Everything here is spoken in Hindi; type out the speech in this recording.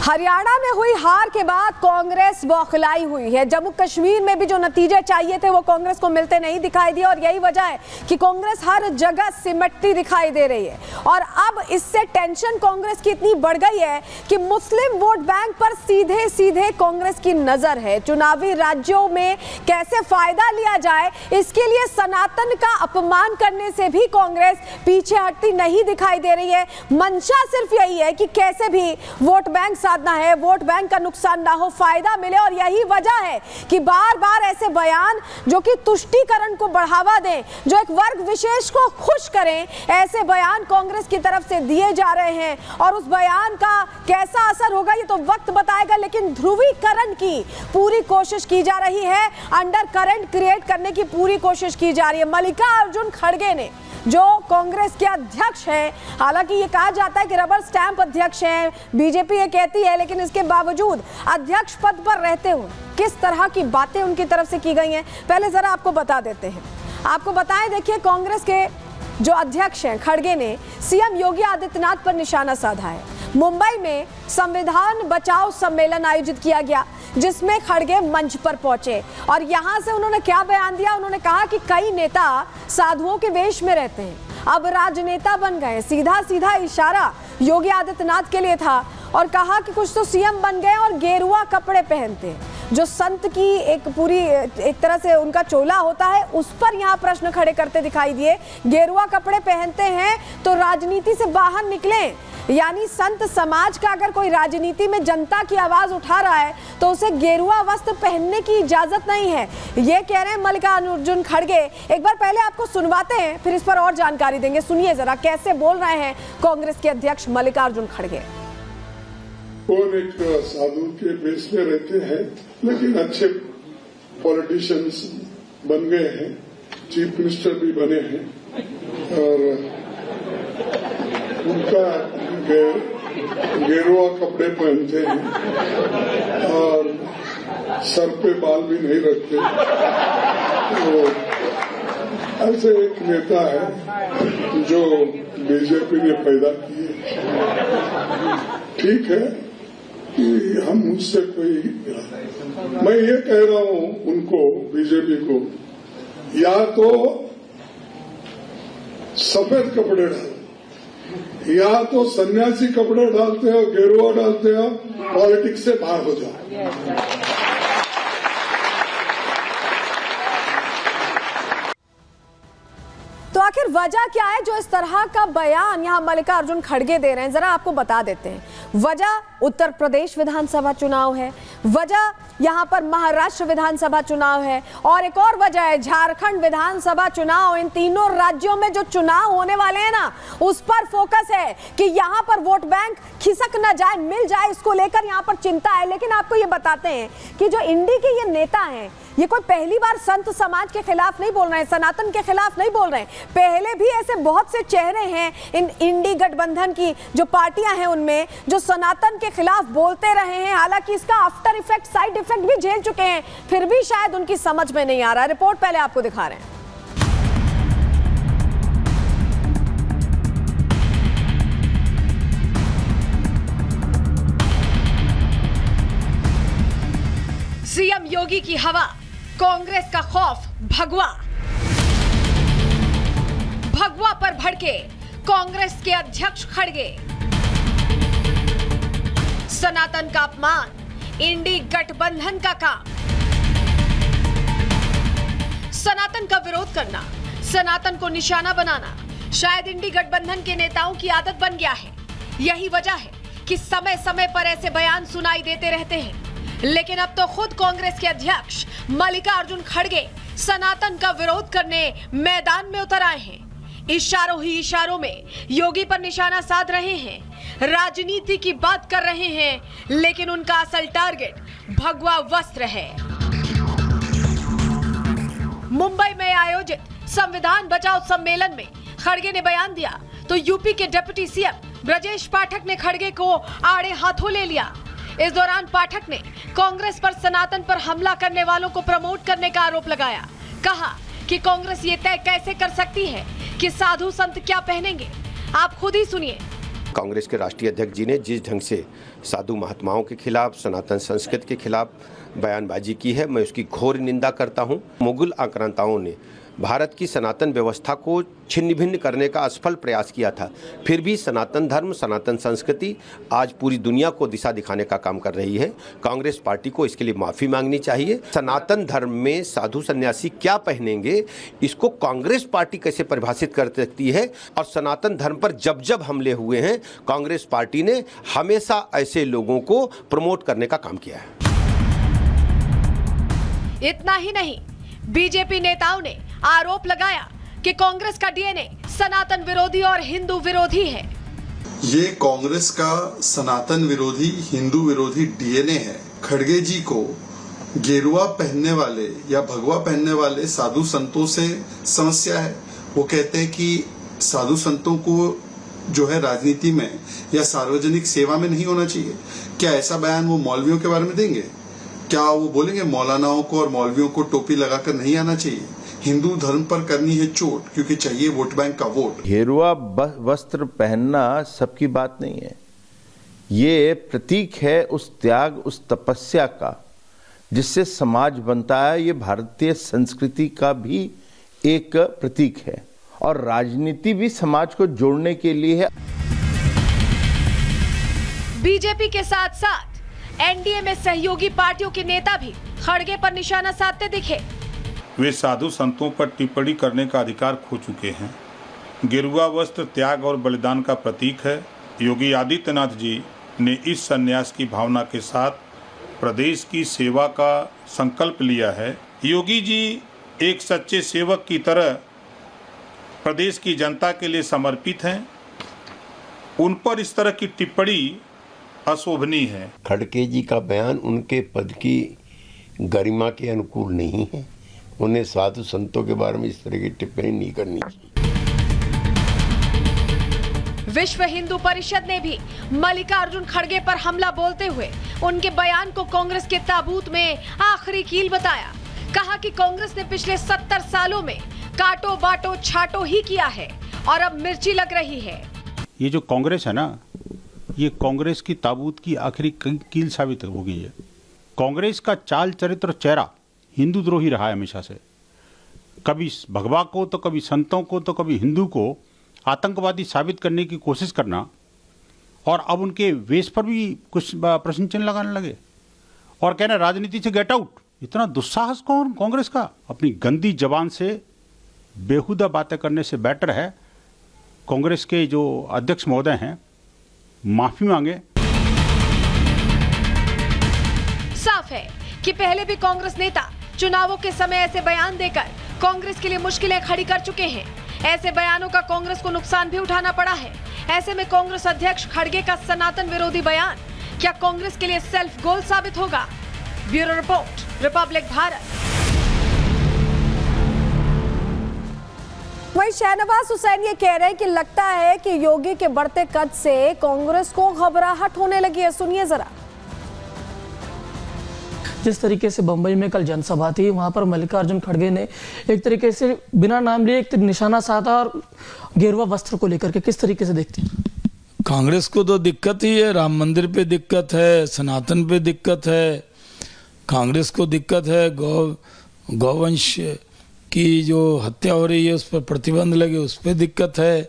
हरियाणा में हुई हार के बाद कांग्रेस बौखलाई हुई है। जम्मू कश्मीर में भी जो नतीजे चाहिए थे वो कांग्रेस को मिलते नहीं दिखाई दिए और यही वजह है कि कांग्रेस हर जगह सिमटती दिखाई दे रही है। और अब इससे टेंशन कांग्रेस की इतनी बढ़ गई है कि मुस्लिम वोट बैंक पर सीधे सीधे कांग्रेस की नजर है। चुनावी राज्यों में कैसे फायदा लिया जाए इसके लिए सनातन का अपमान करने से भी कांग्रेस पीछे हटती नहीं दिखाई दे रही है। मंशा सिर्फ यही है कि कैसे भी वोट बैंक साधना है, वोट बैंक का नुकसान ना हो, फायदा मिले। और यही वजह है कि बार बार ऐसे बयान जो कि तुष्टीकरण को बढ़ावा दें, जो एक वर्ग विशेष को खुश करें, ऐसे बयान कांग्रेस की तरफ से दिए जा रहे हैं। और उस बयान का कैसा असर होगा ये तो वक्त बताएगा, लेकिन ध्रुवीकरण की पूरी कोशिश की जा रही है, अंडर करंट क्रिएट करने की पूरी कोशिश की जा रही है। मल्लिकार्जुन खड़गे ने, जो कांग्रेस के अध्यक्ष हैं, हालांकि ये कहा जाता है कि रबर स्टैंप अध्यक्ष हैं, बीजेपी ये कहती है, लेकिन इसके बावजूद अध्यक्ष पद पर रहते हुए किस तरह की बातें उनकी तरफ से की गई हैं, पहले जरा आपको बता देते हैं। आपको बताएं, देखिए, कांग्रेस के जो अध्यक्ष हैं खड़गे ने सीएम योगी आदित्यनाथ पर निशाना साधा है। मुंबई में संविधान बचाओ सम्मेलन आयोजित किया गया, जिसमें खड़गे मंच पर पहुंचे और यहां से उन्होंने क्या बयान दिया। उन्होंने कहा कि कई नेता साधुओं के वेश में रहते हैं, अब राजनेता बन गए। सीधा सीधा इशारा योगी आदित्यनाथ के लिए था और कहा कि कुछ तो सीएम बन गए और गेरुआ कपड़े पहनते हैं, जो संत की एक तरह से उनका चोला होता है, उस पर यहाँ प्रश्न खड़े करते दिखाई दिए। गेरुआ कपड़े पहनते हैं तो राजनीति से बाहर निकलें, यानी संत समाज का अगर कोई राजनीति में जनता की आवाज उठा रहा है तो उसे गेरुआ वस्त्र पहनने की इजाजत नहीं है, ये कह रहे हैं मल्लिकार्जुन खड़गे। एक बार पहले आपको सुनवाते हैं, फिर इस पर और जानकारी देंगे। सुनिए जरा कैसे बोल रहे हैं कांग्रेस के अध्यक्ष मल्लिकार्जुन खड़गे। कौन एक साधु के बेस में रहते हैं, लेकिन अच्छे पॉलिटिशियंस बन गए हैं, चीफ मिनिस्टर भी बने हैं और उनका गेरुआ कपड़े पहनते हैं और सर पे बाल भी नहीं रखते। तो ऐसे एक नेता है जो बीजेपी ने पैदा किए। ठीक है कि हम उससे मैं ये कह रहा हूं उनको, बीजेपी को, या तो सफेद कपड़े डालो या तो सन्यासी कपड़े डालते हो, गेरुआ डालते हो, पॉलिटिक्स से बाहर हो जाओ। तो आखिर वजह क्या है जो इस तरह का बयान यहां मल्लिकार्जुन खड़गे दे रहे हैं, जरा आपको बता देते हैं। वजह उत्तर प्रदेश विधानसभा चुनाव है, वजह यहां पर महाराष्ट्र विधानसभा चुनाव है और एक और वजह है झारखंड विधानसभा चुनाव। इन तीनों राज्यों में जो चुनाव होने वाले हैं ना, उस पर फोकस है कि यहां पर वोट बैंक खिसक न जाए, मिल जाए, इसको लेकर यहां पर चिंता है। लेकिन आपको ये बताते हैं कि जो इंडी के ये नेता हैं, ये कोई पहली बार संत समाज के खिलाफ नहीं बोल रहे हैं, सनातन के खिलाफ नहीं बोल रहे हैं। पहले भी ऐसे बहुत से चेहरे हैं इन इंडी गठबंधन की जो पार्टियां हैं उनमें, जो सनातन के खिलाफ बोलते रहे हैं। हालांकि इसका आफ्टर इफेक्ट, साइड इफेक्ट भी झेल चुके हैं, फिर भी शायद उनकी समझ में नहीं आ रहा। रिपोर्ट पहले आपको दिखा रहे हैं। सीएम योगी की हवा, कांग्रेस का खौफ भगवा। भगवा पर भड़के कांग्रेस के अध्यक्ष खड़गे। सनातन का अपमान, इंडी गठबंधन का काम। सनातन का विरोध करना, सनातन को निशाना बनाना शायद इंडी गठबंधन के नेताओं की आदत बन गया है। यही वजह है कि समय समय पर ऐसे बयान सुनाई देते रहते हैं। लेकिन अब तो खुद कांग्रेस के अध्यक्ष मल्लिकार्जुन खड़गे सनातन का विरोध करने मैदान में उतर आए हैं। इशारों ही इशारों में योगी पर निशाना साध रहे हैं, राजनीति की बात कर रहे हैं, लेकिन उनका असल टारगेट भगवा वस्त्र है। मुंबई में आयोजित संविधान बचाओ सम्मेलन में खड़गे ने बयान दिया तो यूपी के डिप्टी सीएम ब्रजेश पाठक ने खड़गे को आड़े हाथों ले लिया। इस दौरान पाठक ने कांग्रेस पर सनातन पर हमला करने वालों को प्रमोट करने का आरोप लगाया। कहा कि कांग्रेस ये तय कैसे कर सकती है कि साधु संत क्या पहनेंगे। आप खुद ही सुनिए। कांग्रेस के राष्ट्रीय अध्यक्ष जी ने जिस ढंग से साधु महात्माओं के खिलाफ, सनातन संस्कृति के खिलाफ बयानबाजी की है, मैं उसकी घोर निंदा करता हूं। मुगल आक्रांताओं ने भारत की सनातन व्यवस्था को छिन्न भिन्न करने का असफल प्रयास किया था, फिर भी सनातन धर्म, सनातन संस्कृति आज पूरी दुनिया को दिशा दिखाने का काम कर रही है। कांग्रेस पार्टी को इसके लिए माफ़ी मांगनी चाहिए। सनातन धर्म में साधु सन्यासी क्या पहनेंगे, इसको कांग्रेस पार्टी कैसे परिभाषित कर सकती है? और सनातन धर्म पर जब जब हमले हुए हैं, कांग्रेस पार्टी ने हमेशा ऐसे लोगों को प्रमोट करने का काम किया है। इतना ही नहीं, बीजेपी नेताओं ने आरोप लगाया कि कांग्रेस का डीएनए सनातन विरोधी और हिंदू विरोधी है। ये कांग्रेस का सनातन विरोधी, हिंदू विरोधी डीएनए है। खड़गे जी को गेरुआ पहनने वाले या भगवा पहनने वाले साधु संतों से समस्या है। वो कहते हैं कि साधु संतों को जो है राजनीति में या सार्वजनिक सेवा में नहीं होना चाहिए। क्या ऐसा बयान वो मौलवियों के बारे में देंगे? क्या वो बोलेंगे मौलानाओं को और मौलवियों को टोपी लगाकर नहीं आना चाहिए? हिंदू धर्म पर करनी है चोट, क्योंकि चाहिए वोट बैंक का वोट। गेरुआ वस्त्र पहनना सबकी बात नहीं है। ये प्रतीक है उस त्याग, उस तपस्या का जिससे समाज बनता है। ये भारतीय संस्कृति का भी एक प्रतीक है और राजनीति भी समाज को जोड़ने के लिए है। बीजेपी के साथ साथ एनडीए में सहयोगी पार्टियों के नेता भी खड़गे पर निशाना साधते दिखे। वे साधु संतों पर टिप्पणी करने का अधिकार खो चुके हैं। गेरुआ वस्त्र त्याग और बलिदान का प्रतीक है। योगी आदित्यनाथ जी ने इस संन्यास की भावना के साथ प्रदेश की सेवा का संकल्प लिया है। योगी जी एक सच्चे सेवक की तरह प्रदेश की जनता के लिए समर्पित हैं। उन पर इस तरह की टिप्पणी अशोभनीय है। खड़गे जी का बयान उनके पद की गरिमा के अनुकूल नहीं है। उन्हें साधु संतों के बारे में इस तरह की टिप्पणी नहीं करनी चाहिए। विश्व हिंदू परिषद ने भी मल्लिकार्जुन खड़गे पर हमला बोलते हुए उनके बयान को कांग्रेस के ताबूत में आखिरी कील बताया। कहा कि कांग्रेस ने पिछले 70 सालों में काटो बाटो छाटो ही किया है और अब मिर्ची लग रही है। ये जो कांग्रेस है ना, ये कांग्रेस की ताबूत की आखिरी कील साबित हो गई है। कांग्रेस का चाल चरित्र चेहरा हिंदू द्रोही रहा है हमेशा से। कभी भगवा को तो कभी संतों को तो कभी हिंदू को आतंकवादी साबित करने की कोशिश करना, और अब उनके वेश पर भी कुछ प्रश्न चिन्ह लगाने लगे और कहना राजनीति से गेट आउट। इतना दुस्साहस कौन कांग्रेस का? अपनी गंदी जबान से बेहुदा बातें करने से बेटर है कांग्रेस के जो अध्यक्ष महोदय हैं माफी मांगे। साफ है कि पहले भी कांग्रेस नेता चुनावों के समय ऐसे बयान देकर कांग्रेस के लिए मुश्किलें खड़ी कर चुके हैं। ऐसे बयानों का कांग्रेस को नुकसान भी उठाना पड़ा है। ऐसे में कांग्रेस अध्यक्ष खड़गे का सनातन विरोधी बयान क्या कांग्रेस के लिए सेल्फ गोल साबित होगा? Bureau report, Republic Bharat. वहीं शहनवाज हुसैन ये कह रहे हैं कि लगता है कि योगी के बढ़ते कद से कांग्रेस को घबराहट होने लगी है। सुनिए जरा। जिस तरीके से बंबई में कल जनसभा थी, वहां पर मल्लिकार्जुन खड़गे ने एक तरीके से बिना नाम लिए एक निशाना साधा और गेरुआ वस्त्र को लेकर के किस तरीके से देखती हैं? कांग्रेस को तो दिक्कत ही है, राम मंदिर पे दिक्कत है, सनातन पे दिक्कत है, कांग्रेस को दिक्कत है गौवंश की जो हत्या हो रही है उस पर प्रतिबंध लगे, उस पर दिक्कत है।